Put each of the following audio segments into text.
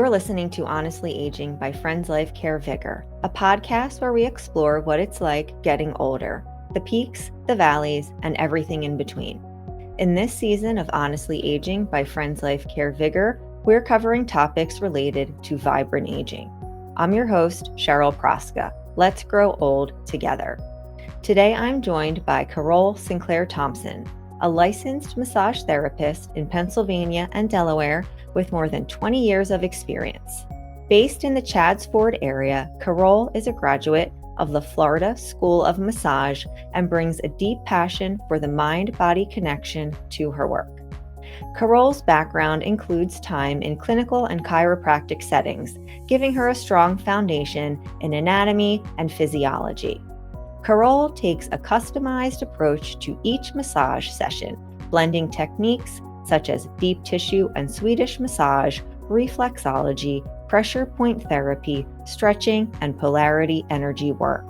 You're listening to Honestly Aging by Friends Life Care VigR, a podcast where we explore what it's like getting older, the peaks, the valleys, and everything in between. In this season of Honestly Aging by Friends Life Care VigR, we're covering topics related to vibrant aging. I'm your host, Cheryl Proska. Let's grow old together. Today, I'm joined by Caróle Sinclair-Thompson, a licensed massage therapist in Pennsylvania and Delaware with more than 20 years of experience. Based in the Chadds Ford area, Caróle is a graduate of the Florida School of Massage and brings a deep passion for the mind-body connection to her work. Caróle's background includes time in clinical and chiropractic settings, giving her a strong foundation in anatomy and physiology. Caróle takes a customized approach to each massage session, blending techniques such as deep tissue and Swedish massage, reflexology, pressure point therapy, stretching, and polarity energy work.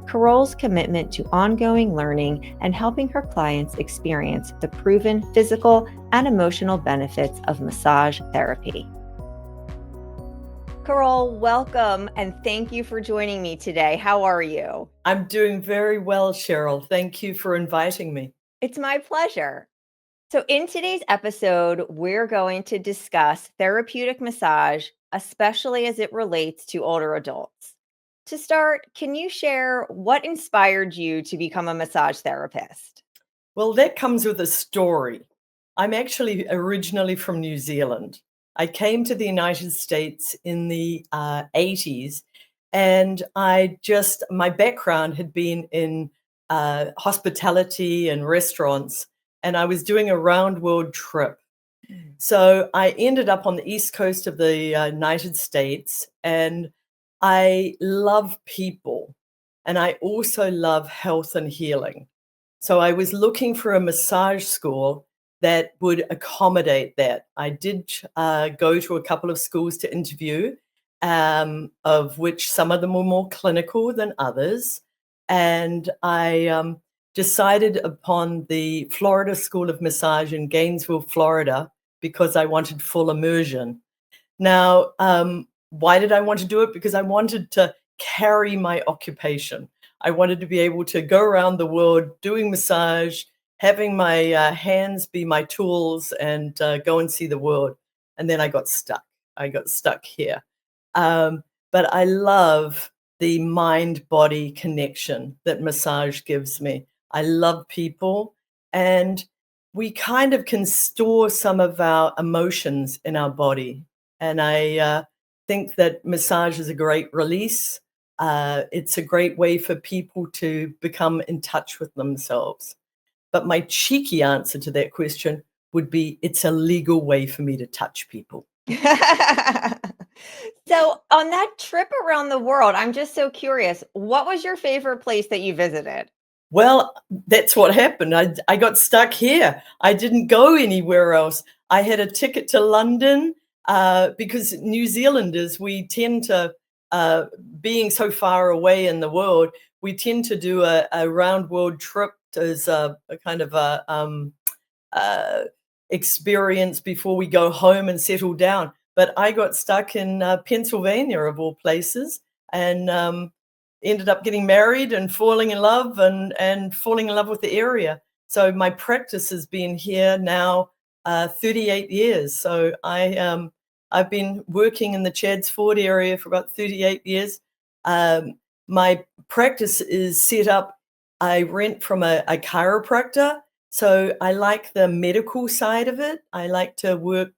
Caróle's commitment to ongoing learning and helping her clients experience the proven physical and emotional benefits of massage therapy. Caróle, welcome, and thank you for joining me today. How are you? I'm doing very well, Cheryl. Thank you for inviting me. It's my pleasure. So in today's episode, we're going to discuss therapeutic massage, especially as it relates to older adults. To start, can you share what inspired you to become a massage therapist? Well, that comes with a story. I'm actually originally from New Zealand. I came to the United States in the 80s, and my background had been in hospitality and restaurants, and I was doing a round world trip. So I ended up on the East Coast of the United States, and I love people, and I also love health and healing. So I was looking for a massage school that would accommodate that. I did go to a couple of schools to interview, of which some of them were more clinical than others. And I decided upon the Florida School of Massage in Gainesville, Florida, because I wanted full immersion. Now, why did I want to do it? Because I wanted to carry my occupation. I wanted to be able to go around the world doing massage, having my hands be my tools, and go and see the world. And then I got stuck. I got stuck here. But I love the mind-body connection that massage gives me. I love people, and we kind of can store some of our emotions in our body. And I think that massage is a great release. It's a great way for people to become in touch with themselves. But my cheeky answer to that question would be, it's a legal way for me to touch people. So on that trip around the world, I'm just so curious, what was your favorite place that you visited? Well, that's what happened. I got stuck here. I didn't go anywhere else. I had a ticket to London because New Zealanders, we tend to, being so far away in the world, we tend to do a round world trip as a kind of a experience before we go home and settle down. But I got stuck in Pennsylvania, of all places, and ended up getting married and falling in love and falling in love with the area. So my practice has been here now 38 years. So I've been working in the Chadds Ford area for about 38 years. My practice is set up, I rent from a chiropractor. So I like the medical side of it. I like to work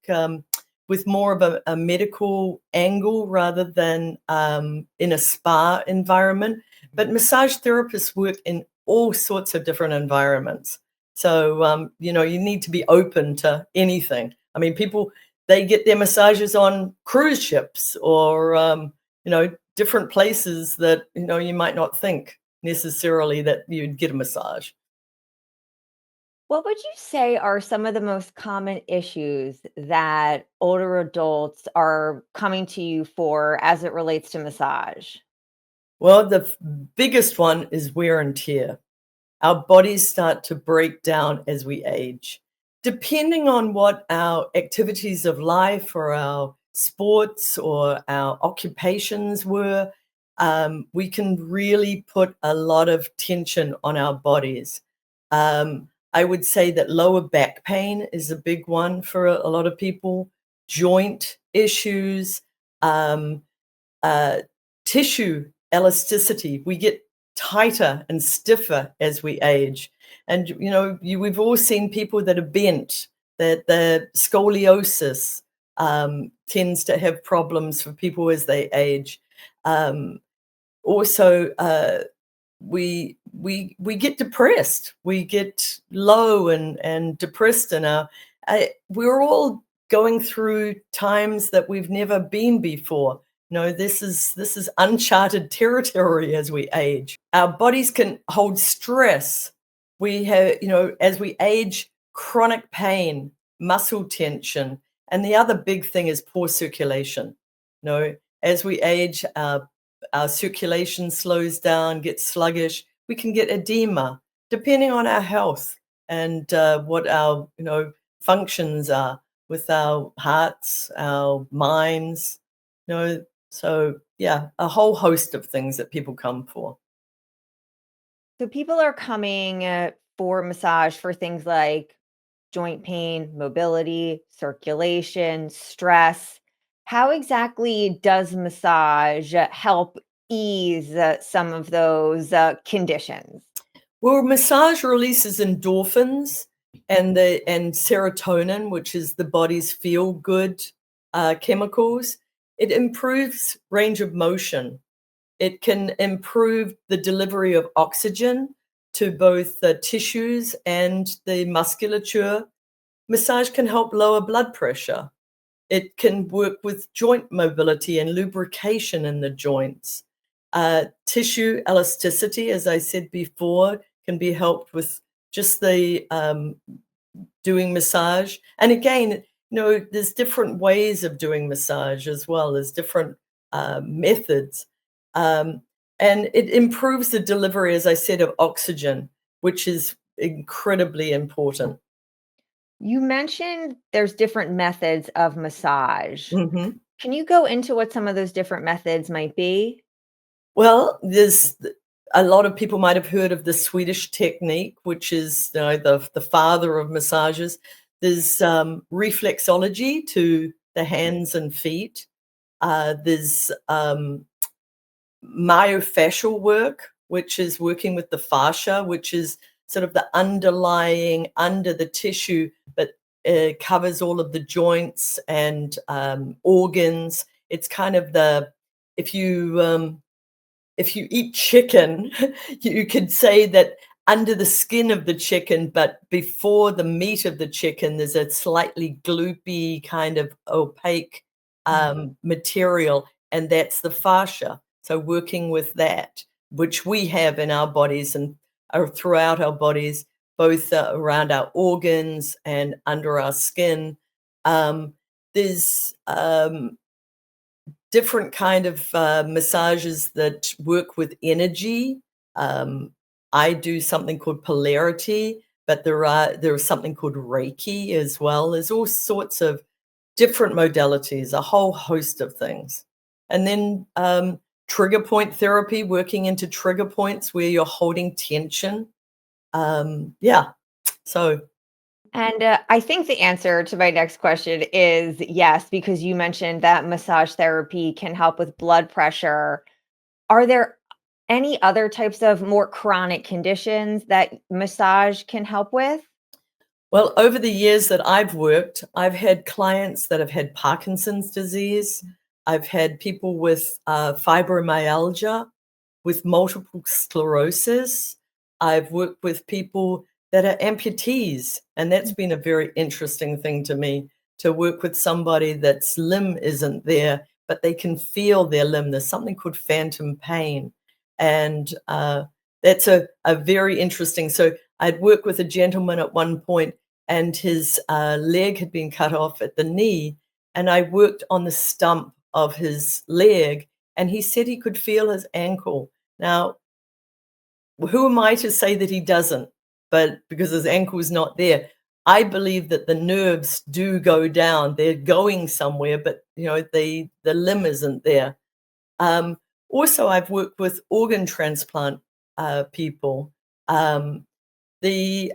with more of a medical angle rather than in a spa environment. But massage therapists work in all sorts of different environments. So, you need to be open to anything. I mean, people, they get their massages on cruise ships or, different places that, you might not think necessarily that you'd get a massage. What would you say are some of the most common issues that older adults are coming to you for as it relates to massage? Well, the biggest one is wear and tear. Our bodies start to break down as we age. Depending on what our activities of life or our sports or our occupations were, we can really put a lot of tension on our bodies. I would say that lower back pain is a big one for a lot of people, joint issues, um, uh, tissue elasticity. We get tighter and stiffer as we age. And, we've all seen people that are bent, that the scoliosis tends to have problems for people as they age. Um, Also, we get depressed. We get low and depressed in our. We're all going through times that we've never been before. This is uncharted territory as we age. Our bodies can hold stress. We have, as we age, chronic pain, muscle tension, and the other big thing is poor circulation. As we age, our circulation slows down, gets sluggish. We can get edema, depending on our health and what our functions are with our hearts, our minds. So yeah, a whole host of things that people come for. So people are coming for massage for things like joint pain, mobility, circulation, stress. How exactly does massage help ease some of those conditions? Well, massage releases endorphins and serotonin, which is the body's feel good chemicals. It improves range of motion. It can improve the delivery of oxygen to both the tissues and the musculature. Massage can help lower blood pressure. It can work with joint mobility and lubrication in the joints. Tissue elasticity, as I said before, can be helped with just the doing massage. And again, there's different ways of doing massage as well. There's different methods. Um, and it improves the delivery, as I said, of oxygen, which is incredibly important. You mentioned there's different methods of massage. Mhm. Can you go into what some of those different methods might be? Well, there's a lot of people might have heard of the Swedish technique, which is the father of massages. There's reflexology to the hands and feet. There's myofascial work, which is working with the fascia, which is sort of the underlying under the tissue, but covers all of the joints and organs. It's kind of the if you if you eat chicken, you could say that under the skin of the chicken, but before the meat of the chicken, there's a slightly gloopy kind of opaque material, and that's the fascia. So working with that, which we have in our bodies and are throughout our bodies, both around our organs and under our skin. There's different kind of massages that work with energy. Um, I do something called polarity, but there is something called Reiki as well. There's all sorts of different modalities, a whole host of things. And then trigger point therapy, working into trigger points where you're holding tension. Yeah, so And I think the answer to my next question is yes, because you mentioned that massage therapy can help with blood pressure. Are there any other types of more chronic conditions that massage can help with? well, over the years that I've worked, I've had clients that have had Parkinson's disease. I've had people with fibromyalgia, with multiple sclerosis. I've worked with people that are amputees, and that's been a very interesting thing to me to work with somebody that's limb isn't there, but they can feel their limb. There's something called phantom pain, and that's a very interesting. So I'd worked with a gentleman at one point, and his leg had been cut off at the knee, and I worked on the stump of his leg, and he said he could feel his ankle. Now, who am I to say that he doesn't? But because his ankle is not there, I believe that the nerves do go down. They're going somewhere, but the limb isn't there. Um, Also, I've worked with organ transplant people. Um, the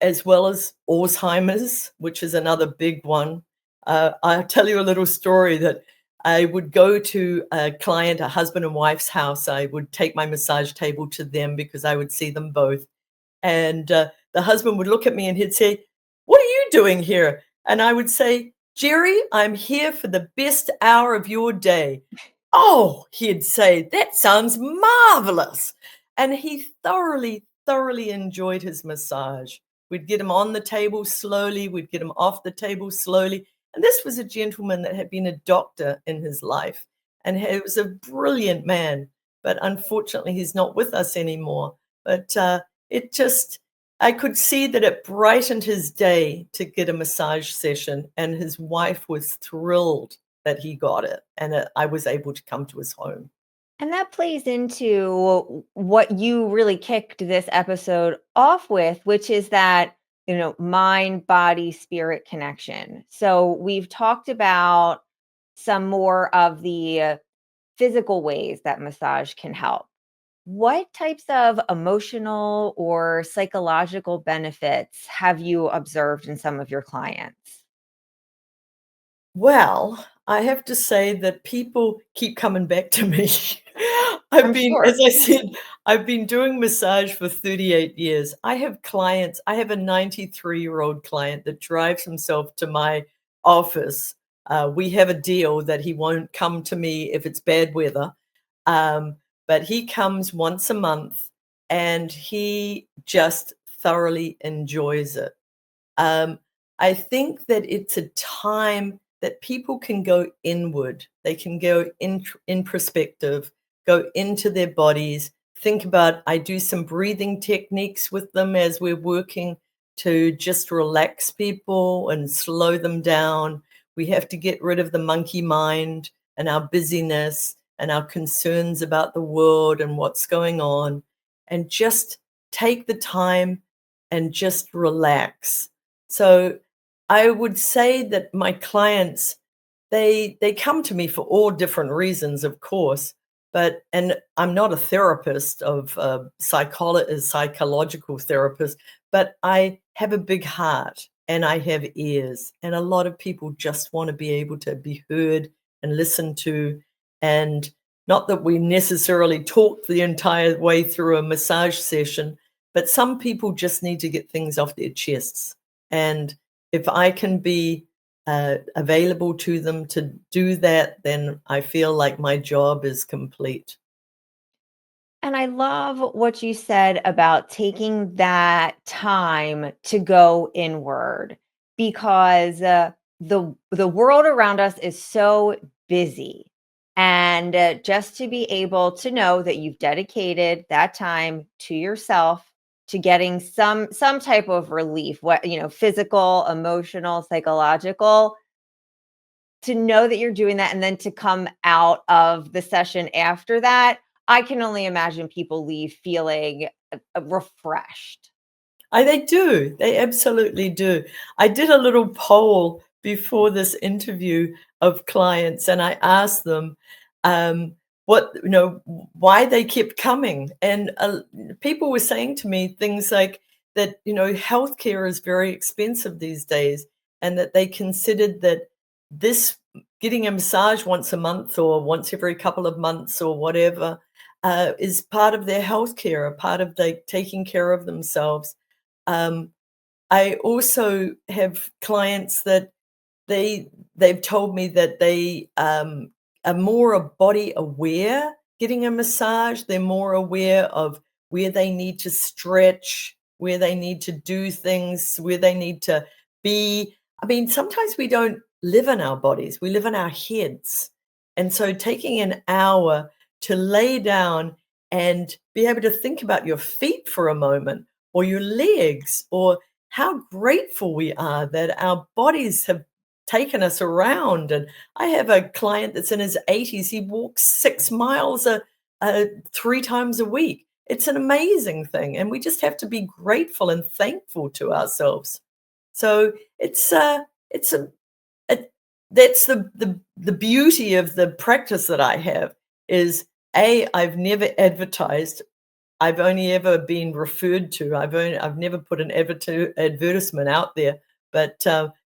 As well as Alzheimer's, which is another big one. I'll tell you a little story that I would go to a client, a husband and wife's house. I would take my massage table to them because I would see them both. And the husband would look at me and he'd say, "What are you doing here?" And I would say, "Jerry, I'm here for the best hour of your day." "Oh," he'd say, "that sounds marvelous." And he thoroughly, thoroughly enjoyed his massage. We'd get him on the table slowly, we'd get him off the table slowly. And this was a gentleman that had been a doctor in his life, and he was a brilliant man. But unfortunately, he's not with us anymore. But it just, I could see that it brightened his day to get a massage session, and his wife was thrilled that he got it, and I was able to come to his home. And that plays into what you really kicked this episode off with, which is that, mind, body, spirit connection. So we've talked about some more of the physical ways that massage can help. What types of emotional or psychological benefits have you observed in some of your clients? Well, I have to say that people keep coming back to me. I'm As sure. I said, I've been doing massage for 38 years. I have clients, I have a 93-year-old client that drives himself to my office. We have a deal that he won't come to me if it's bad weather. Um, but he comes once a month and he just thoroughly enjoys it. Um, I think that it's a time that people can go inward. They can go in perspective, go into their bodies, think about. I do some breathing techniques with them as we're working to just relax people and slow them down. We have to get rid of the monkey mind and our busyness and our concerns about the world and what's going on, and just take the time and just relax. So I would say that my clients, they come to me for all different reasons, of course, but and I'm not a therapist of a psychological therapist, but I have a big heart and I have ears, and a lot of people just want to be able to be heard and listened to, and not that we necessarily talk the entire way through a massage session, but some people just need to get things off their chests. And if I can be available to them to do that, then I feel like my job is complete. And I love what you said about taking that time to go inward because the world around us is so busy. And just to be able to know that you've dedicated that time to yourself to getting some type of relief, what physical, emotional, psychological, to know that you're doing that and then to come out of the session after that, I can only imagine people leave feeling, refreshed. They do. They absolutely do. I did a little poll before this interview of clients, and I asked them what why they kept coming, and people were saying to me things like that. Healthcare is very expensive these days, and that they considered that this getting a massage once a month or once every couple of months or whatever is part of their healthcare, a part of they taking care of themselves. um, I also have clients that they've told me that they are more body aware getting a massage. They're more aware of where they need to stretch, where they need to do things, where they need to be. I mean, sometimes we don't live in our bodies, we live in our heads. And so taking an hour to lay down and be able to think about your feet for a moment, or your legs, or how grateful we are that our bodies have taken us around. And I have a client that's in his 80s. He walks 6 miles 3 times a week. It's an amazing thing. And we just have to be grateful and thankful to ourselves. So it's a that's the beauty of the practice that I have is I've never advertised. I've only ever been referred to. I've never put an advertisement out there, but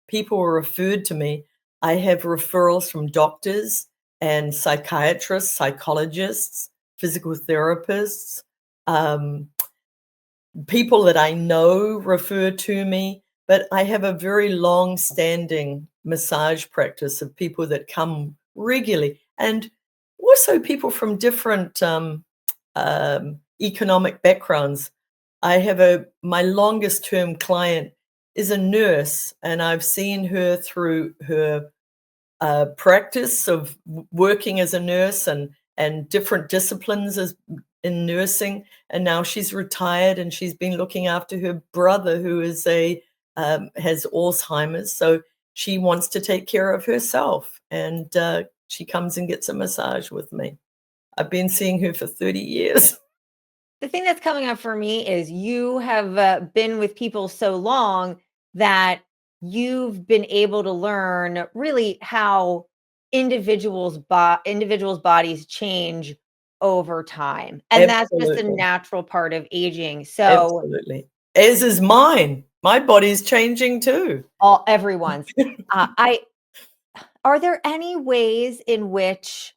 people were referred to me. I have referrals from doctors and psychiatrists, psychologists, physical therapists, um, people that I know refer to me, but I have a very long-standing massage practice of people that come regularly, and also people from different economic backgrounds. I have my longest term client is a nurse, and I've seen her through her practice of working as a nurse and different disciplines as in nursing, and now she's retired and she's been looking after her brother who is a has Alzheimer's, so she wants to take care of herself, and she comes and gets a massage with me. I've been seeing her for 30 years. The thing that's coming up for me is you have been with people so long that you've been able to learn really how individuals' bodies change over time, and that's just a Absolutely, natural part of aging. So, absolutely. As is mine. My body's changing too. all everyone's. I Are there any ways in which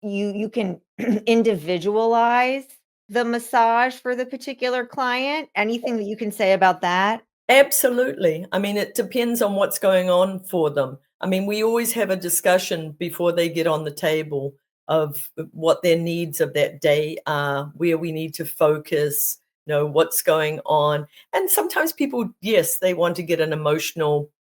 you can individualize the massage for the particular client? Anything that you can say about that? Absolutely. I mean, it depends on what's going on for them. I mean, we always have a discussion before they get on the table of what their needs of that day are, where we need to focus, what's going on. And sometimes people, yes, they want to get an emotional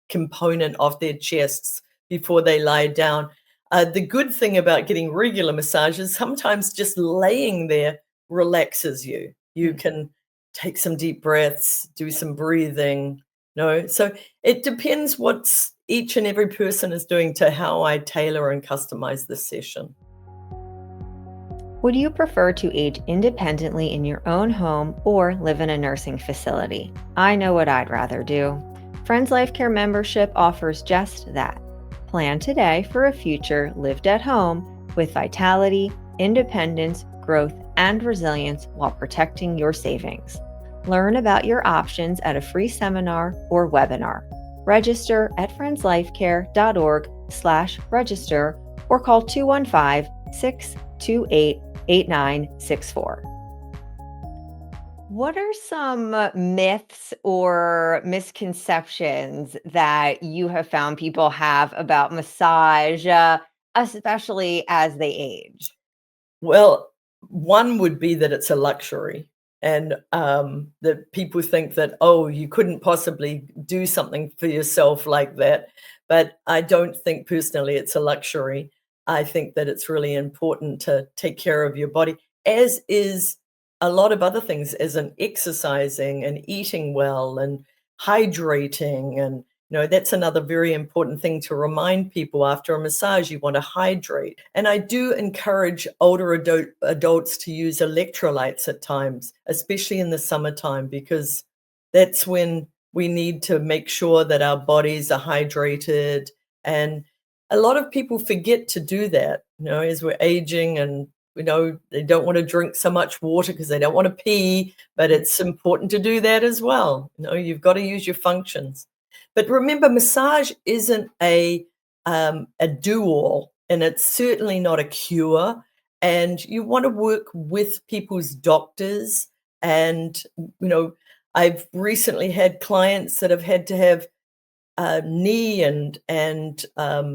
component off their chests before they lie down. The good thing about getting regular massages, sometimes just laying there relaxes you. You Mm. can take some deep breaths, do some breathing. No, so it depends what's each and every person is doing to how I tailor and customize the session. Would you prefer to age independently in your own home or live in a nursing facility? I know what I'd rather do. Friends Life Care membership offers just that. Plan today for a future lived at home with vitality, independence, growth, and resilience while protecting your savings. Learn about your options at a free seminar or webinar. Register at friendslifecare.org/register or call 215 628 8964. What are some myths or misconceptions that you have found people have about massage, especially as they age? Well, one would be that it's a luxury, and that people think that, oh, you couldn't possibly do something for yourself like that. But I don't think personally it's a luxury. I think that it's really important to take care of your body, as is a lot of other things, as in exercising and eating well and hydrating. And that's another very important thing to remind people after a massage. You want to hydrate. And I do encourage older adults to use electrolytes at times, especially in the summertime, because that's when we need to make sure that our bodies are hydrated. And a lot of people forget to do that, as we're aging, and they don't want to drink so much water because they don't want to pee, but it's important to do that as well. You've got to use your functions. But remember, massage isn't a do-all, and it's certainly not a cure. And you want to work with people's doctors. And I've recently had clients that have had to have knee and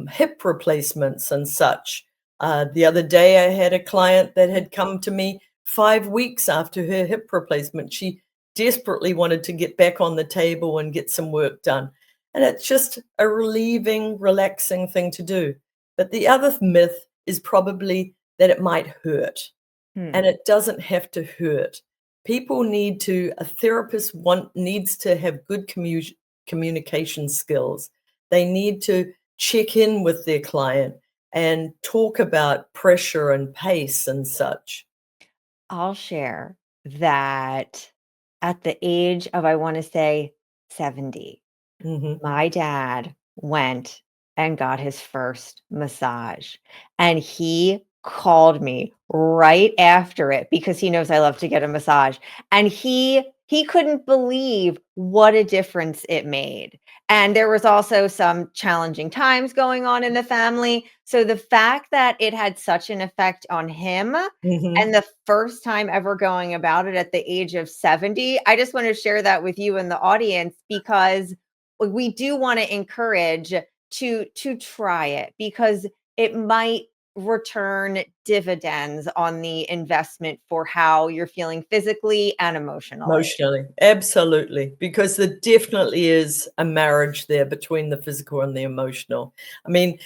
hip replacements and such. The other day, I had a client that had come to me 5 weeks after her hip replacement. She desperately wanted to get back on the table and get some work done. And it's just a relieving, relaxing thing to do. But the other myth is probably that it might hurt, Hmm. and it doesn't have to hurt. People a therapist needs to have good communication skills. They need to check in with their client and talk about pressure and pace and such. I'll share that at the age of, I want to say, 70, Mhm. my dad went and got his first massage, and he called me right after it because he knows I love to get a massage, and he couldn't believe what a difference it made. And there was also some challenging times going on in the family, so the fact that it had such an effect on him Mhm. and the first time ever going about it at the age of 70, I just want to share that with you and the audience because we do want to encourage to try it because it might return dividends on the investment for how you're feeling physically and emotionally. Emotionally, absolutely, because there definitely is a marriage there between the physical and the emotional. I mean,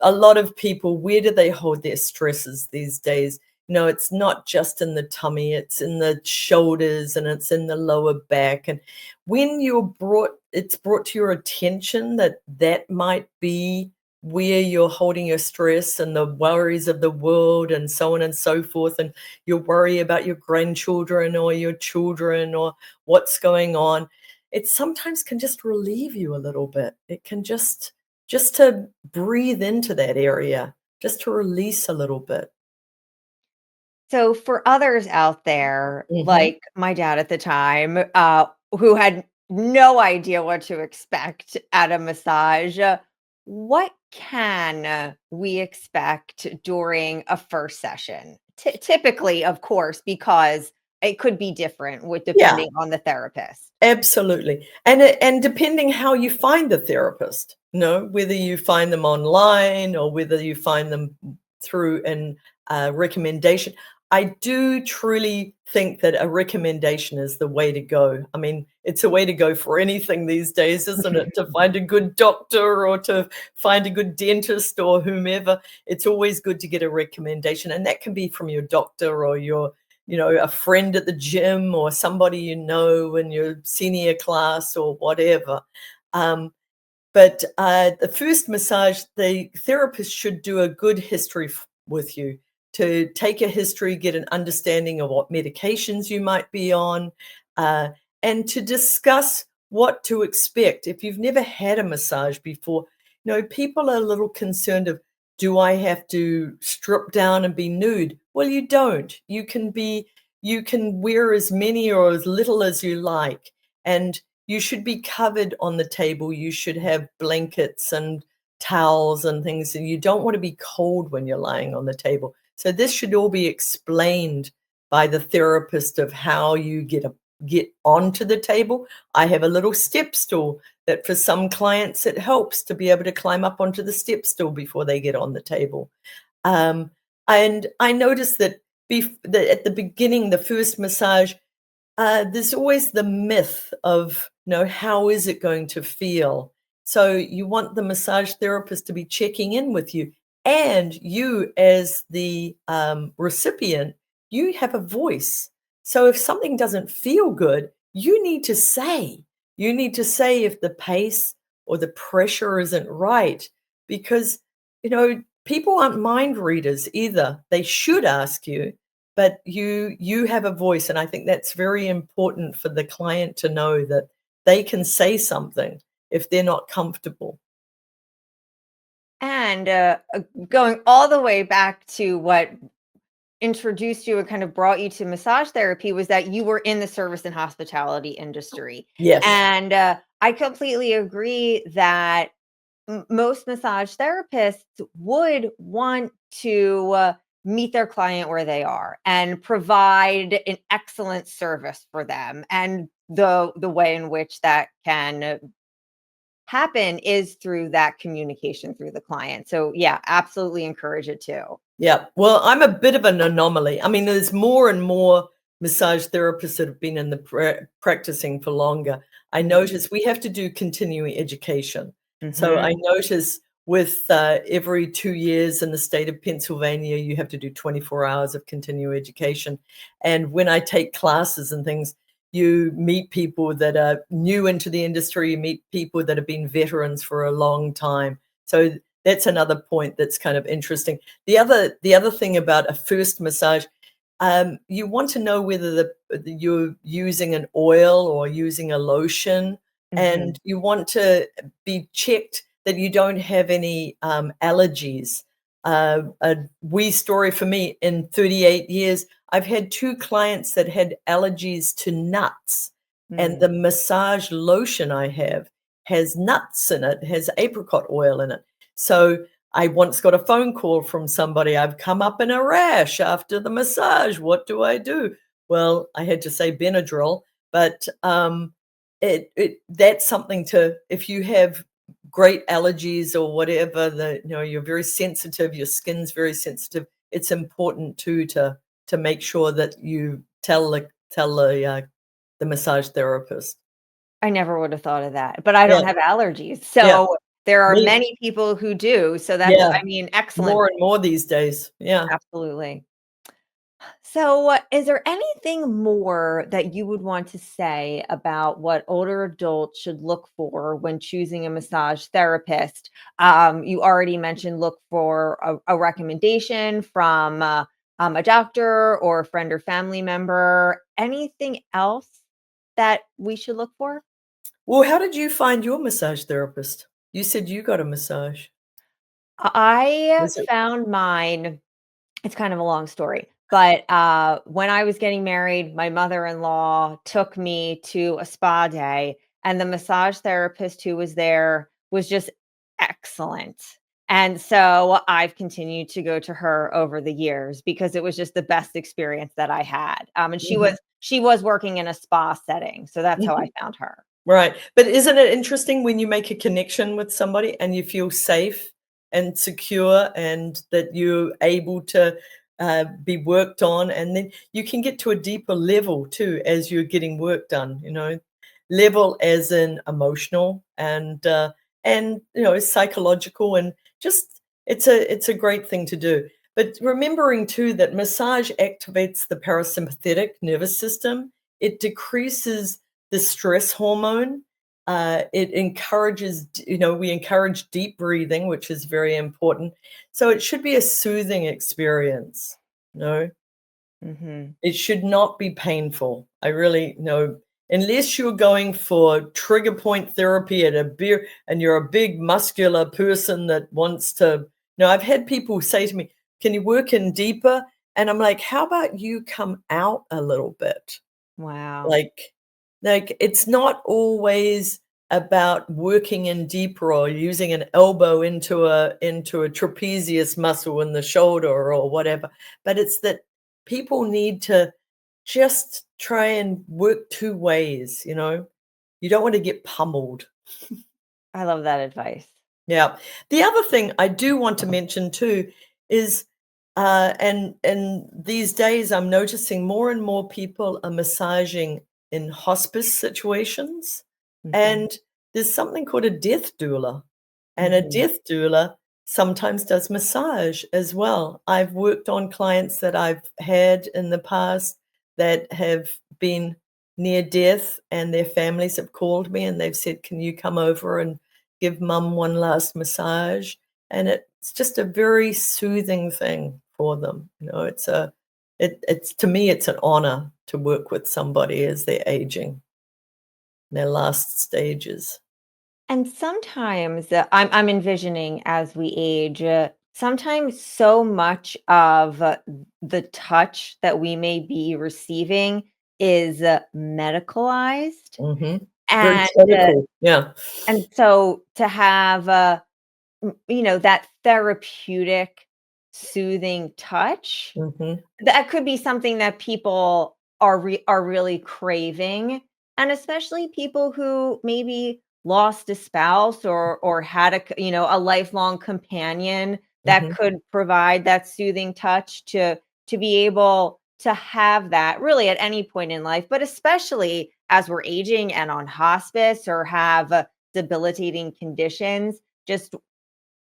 a lot of people, where do they hold their stresses these days? It's not just in the tummy, it's in the shoulders and it's in the lower back. And when it's brought to your attention that that might be where you're holding your stress and the worries of the world and so on and so forth, and you worry about your grandchildren or your children or what's going on, it sometimes can just relieve you a little bit. It can just to breathe into that area, just to release a little bit. So for others out there, Mhm. like my dad at the time, who had no idea what to expect at a massage, what can we expect during a first session? Typically, of course, because it could be different with Yeah. depending on the therapist. Absolutely. And depending how you find the therapist, whether you find them online or whether you find them through an recommendation. I do truly think that a recommendation is the way to go. I mean, it's a way to go for anything these days, isn't it? To find a good doctor or to find a good dentist or whomever, it's always good to get a recommendation. And that can be from your doctor or a friend at the gym or somebody in your senior class or whatever. Um, but the first massage, the therapist should do a good history with you to take a history, get an understanding of what medications you might be on, uh, and to discuss what to expect. If you've never had a massage before, people are a little concerned of, do I have to strip down and be nude? Well, you don't. You can wear as many or as little as you like. And you should be covered on the table. You should have blankets and towels and things, and you don't want to be cold when you're lying on the table. So this should all be explained by the therapist of how you get onto the table. I have a little step stool that for some clients it helps to be able to climb up onto the step stool before they get on the table. Um, and I noticed that, at the beginning, the first massage, there's always the myth of, how is it going to feel? So you want the massage therapist to be checking in with you. And you, as the recipient, you have a voice. So if something doesn't feel good, you need to say. You need to say if the pace or the pressure isn't right. Because, people aren't mind readers either. They should ask you, but you have a voice, and I think that's very important for the client to know that they can say something if they're not comfortable. And going all the way back to what introduced you and kind of brought you to massage therapy was that you were in the service and hospitality industry. Yes. And I completely agree that most massage therapists would want to meet their client where they are and provide an excellent service for them. And the way in which that can happen is through that communication through the client. So yeah, absolutely encourage it too. Yeah. Well, I'm a bit of an anomaly. I mean, there's more and more massage therapists that have been in the practicing for longer. I notice we have to do continuing education. So Mhm. I notice with every 2 years in the state of Pennsylvania, you have to do 24 hours of continuing education. And when I take classes and things, you meet people that are new into the industry, you meet people that have been veterans for a long time. So that's another point that's kind of interesting. The other thing about a first massage, you want to know whether you're using an oil or using a lotion. Mhm. and you want to be checked that you don't have any allergies. A wee story for me: in 38 years, I've had 2 clients that had allergies to nuts, and Mm. the massage lotion I have has nuts in it, has apricot oil in it. So I once got a phone call from somebody, "I've come up in a rash after the massage. What do I do?" Well, I had to say Benadryl, but it that's something to, if you have great allergies or whatever, you're very sensitive, your skin's very sensitive, it's important too to make sure that you tell the massage therapist. I never would have thought of that, but I Yeah, don't have allergies, yeah, so there are me many people who do, so that's, yeah, I mean, excellent. more and more these days. Yeah. Absolutely. So, is there anything more that you would want to say about what older adults should look for when choosing a massage therapist? You already mentioned look for a recommendation from a doctor or a friend or family member. Anything else that we should look for? Well, how did you find your massage therapist? You said you got a massage. I Was it found mine. It's kind of a long story, but, when I was getting married, my mother-in-law took me to a spa day, and the massage therapist who was there was just excellent, and so I've continued to go to her over the years because it was just the best experience that I had, and Mhm, she was working in a spa setting, so that's how I mhm. found her. Right, but isn't it interesting when you make a connection with somebody and you feel safe and secure and that you're able to, be worked on, and then you can get to a deeper level too as you're getting work done, level as in emotional and, psychological, and just it's a great thing to do. But remembering too that massage activates the parasympathetic nervous system, it decreases the stress hormone. It encourages, we encourage deep breathing, which is very important. So it should be a soothing experience. No, Mhm. it should not be painful. I really know, unless you're going for trigger point therapy at a beer and you're a big muscular person that wants to. I've had people say to me, "Can you work in deeper?" And I'm like, "How about you come out a little bit?" Wow. Like it's not always about working in deeper or using an elbow into a trapezius muscle in the shoulder or whatever, but it's that people need to just try and work 2 ways, you know? You don't wanna get pummeled. I love that advice. Yeah. The other thing I do want to mention too is, and these days I'm noticing more and more people are massaging in hospice situations, Mhm. and there's something called a death doula, and a Mhm. death doula sometimes does massage as well. I've worked on clients that I've had in the past that have been near death, and their families have called me and they've said, "Can you come over and give mum one last massage?" And it's just a very soothing thing for them. It's to me, it's an honor to work with somebody as they're aging, their last stages. And sometimes, I'm envisioning as we age, sometimes so much of the touch that we may be receiving is medicalized, Mhm. Very and clinical, yeah. so to have that therapeutic, soothing touch, Mhm, that could be something that people are really craving, and especially people who maybe lost a spouse or had a lifelong companion that mhm. could provide that soothing touch to be able to have that really at any point in life, but especially as we're aging and on hospice or have debilitating conditions, just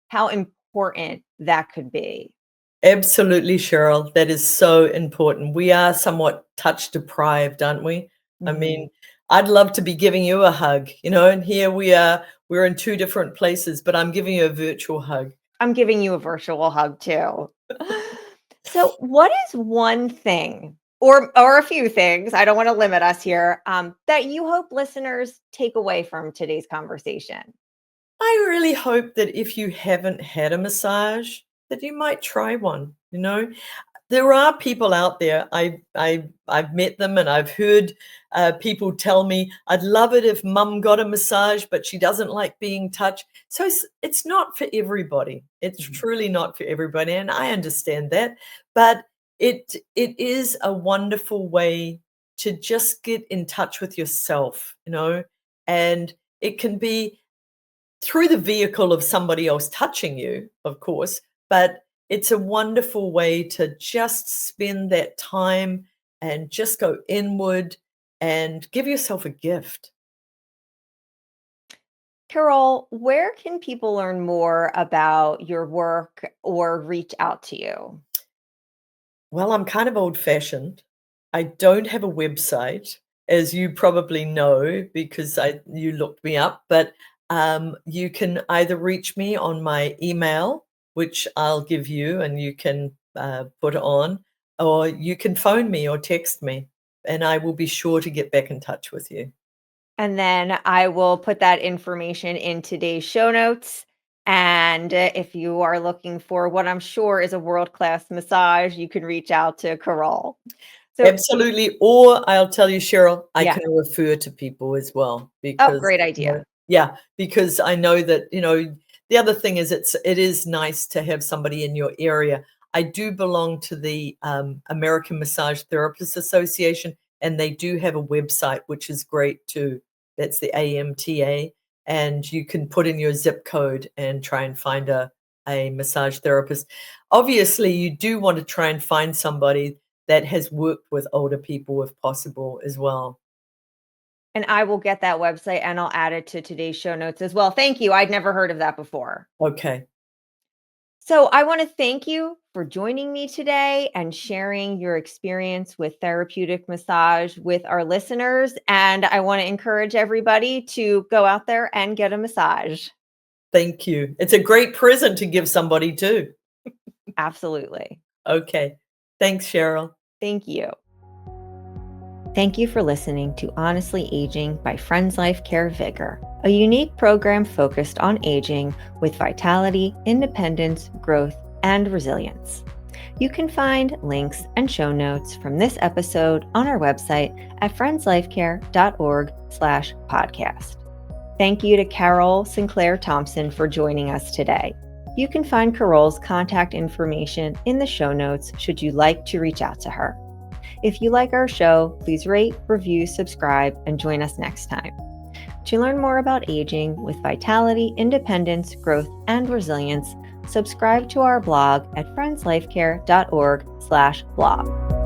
how important that could be. Absolutely, Cheryl. That is so important. We are somewhat touch deprived, aren't we? I Mhm. mean, I'd love to be giving you a hug, and here we are. We're in 2 different places, but I'm giving you a virtual hug. I'm giving you a virtual hug too. So, what is one thing or a few things, I don't want to limit us here, that you hope listeners take away from today's conversation? I really hope that if you haven't had a massage, that you might try one, you know? There are people out there, I've met them and I've heard, people tell me, "I'd love it if mum got a massage, but she doesn't like being touched." So it's not for everybody. It's truly not for everybody, and I understand that, but it is a wonderful way to just get in touch with yourself, and it can be through the vehicle of somebody else touching you, of course, but it's a wonderful way to just spend that time and just go inward and give yourself a gift. Carol, where can people learn more about your work or reach out to you? Well, I'm kind of old fashioned. I don't have a website, as you probably know, because you looked me up, but you can either reach me on my email, which I'll give you and you can put on, or you can phone me or text me, and I will be sure to get back in touch with you. And then I will put that information in today's show notes. And if you are looking for what I'm sure is a world class massage, you can reach out to Carol. So, Absolutely, or I'll tell you, Cheryl, I yeah. can refer to people as well Oh, because, great idea. yeah, because I know that, the other thing is it is nice to have somebody in your area. I do belong to the American Massage Therapists Association, and they do have a website, which is great too. That's the AMTA, and you can put in your zip code and try and find a massage therapist. Obviously, you do want to try and find somebody that has worked with older people if possible as well. And I will get that website and I'll add it to today's show notes as well. Thank you. I'd never heard of that before. Okay. So I want to thank you for joining me today and sharing your experience with therapeutic massage with our listeners. And I want to encourage everybody to go out there and get a massage. Thank you. It's a great present to give somebody too. Absolutely. Okay. Thanks, Cheryl. Thank you. Thank you for listening to Honestly Aging by Friends Life Care VigR, a unique program focused on aging with vitality, independence, growth, and resilience. You can find links and show notes from this episode on our website at friendslifecare.org/podcast. Thank you to Caróle Sinclair-Thompson for joining us today. You can find Carole's contact information in the show notes should you like to reach out to her. If you like our show, please rate, review, subscribe, and join us next time. To learn more about aging with vitality, independence, growth, and resilience, subscribe to our blog at friendslifecare.org/blog.